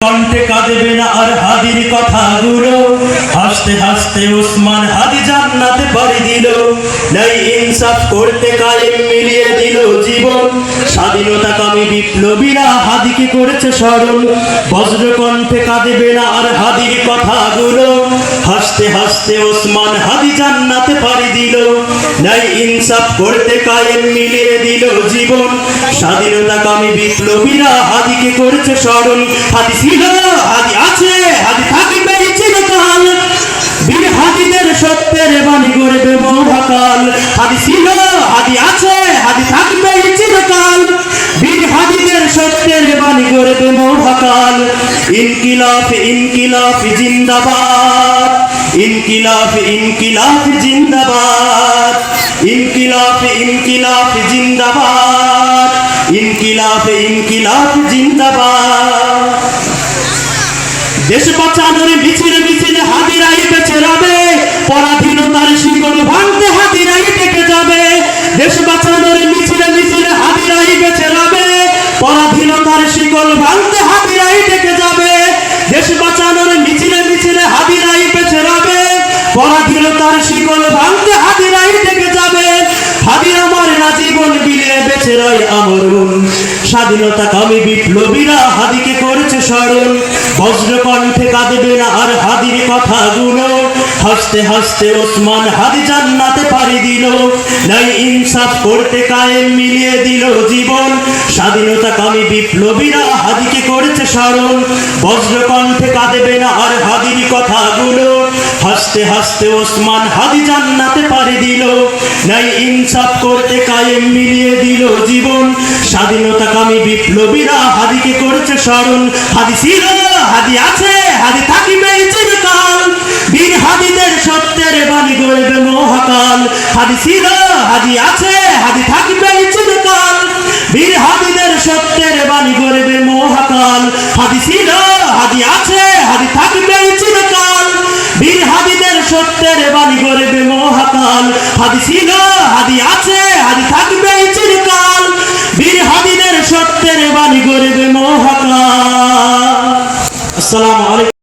কণ্ঠে কাঁদবে না আর হাদির কথাগুলো, হাসতে হাসতে ওসমান হাদি জান্নাতে পাড়ি দিল। নাই ইনসাফ করতে কায়েম মিলিয়ে দিল জীবন, স্বাধীনতাকামী বিপ্লবীরা হাদিকে করেছে স্মরণ। বজ্র কণ্ঠে কাঁদবে না আর হাদির কথাগুলো, হাসতে হাসতে ওসমান হাদি জান্নাতে পাড়ি দিল। নাই ইনসাফ করতে কায়েম মিলিয়ে দিল জীবন, স্বাধীনতাকামী বিপ্লবীরা হাদিকে করেছে স্মরণ। হাদি ছিল, হাদি আছে, হাদি থাকবে চিরকাল, বীর হাদিদের সত্যের বাণী গড়বে মহাকাল। হাদি ছিল, হাদি আছে, হাদি থাকবে চিরকাল, বীর হাদিদের সত্যের বাণী গড়বে মহাকাল। ইনকিলাব ইনকিলাব জিন্দাবাদ, ইনকিলাব ইনকিলাব জিন্দাবাদ, ইনকিলাব ইনকিলাব জিন্দাবাদ, ইনকিলাব ইনকিলাব জিন্দাবাদ। দেশ বাঁচানোর মিছিলে মিছিলে হাদিরাই বেঁচে রবে, পরাধীনতার শিকল ভাঙতে হাদিরাই ডেকে যাবে। দেশ বাঁচানোর মিছিলে মিছিলে হাদিরাই বেঁচে রবে, পরাধীনতার শিকল ভাঙতে হাদিরাই ডেকে যাবে। দেশ বাঁচানোর মিছিলে মিছিলে হাদিরাই বেঁচে রবে, পরাধীনতার শিকল ভাঙতে হাদিরাই ডেকে যাবে। হাদি আমার না জীবন বিলে বেঁচে রয় আমরণ, স্বাধীনতাকামী বিপ্লবীরা হাদিকে করেছে স্মরণ। বজ্র কণ্ঠে কাঁদবে না আর হাদির কথাগুলো, হাসতে হাসতে ওসমান হাদি জান্নাতে পাড়ি দিল। নাই ইনসাফ করতে কায়েম মিলিয়ে দিল জীবন, স্বাধীনতাকামী বিপ্লবীরা হাদিকে করেছে স্মরণ। বজ্র কণ্ঠে কাঁদবে না আর হাদির কথাগুলো, হাসতে হাসতে ওসমান হাদি জান্নাতে পাড়ি দিল। নাই ইনসাফ করতে কায়েম মিলিয়ে দিল জীবন, স্বাধীনতাকামী বিপ্লবীরা হাদিকে করেছে স্মরণ। হাদি ছিল, হাদি আছে, হাদি থাকিবে চিরকাল, বীর হাদিদের সত্যের বাণী গড়বে মহাকাল। হাদি ছিল, হাদি আছে, হাদি থাকিবে চিরকাল, বীর হাদিদের সত্যের বাণী গড়বে মহাকাল। হাদি ছিল, হাদি আছে, হাদি থাকিবে চিরকাল, বীর হাদিদের সত্যের বাণী গড়বে মহাকাল। হাদি ছিল, হাদি আছে, হাদি থাকবে চিরকাল, বীর হাদিদের সত্যের বাণী গড়বে মহাকাল। আসসালামু আলাইকুম।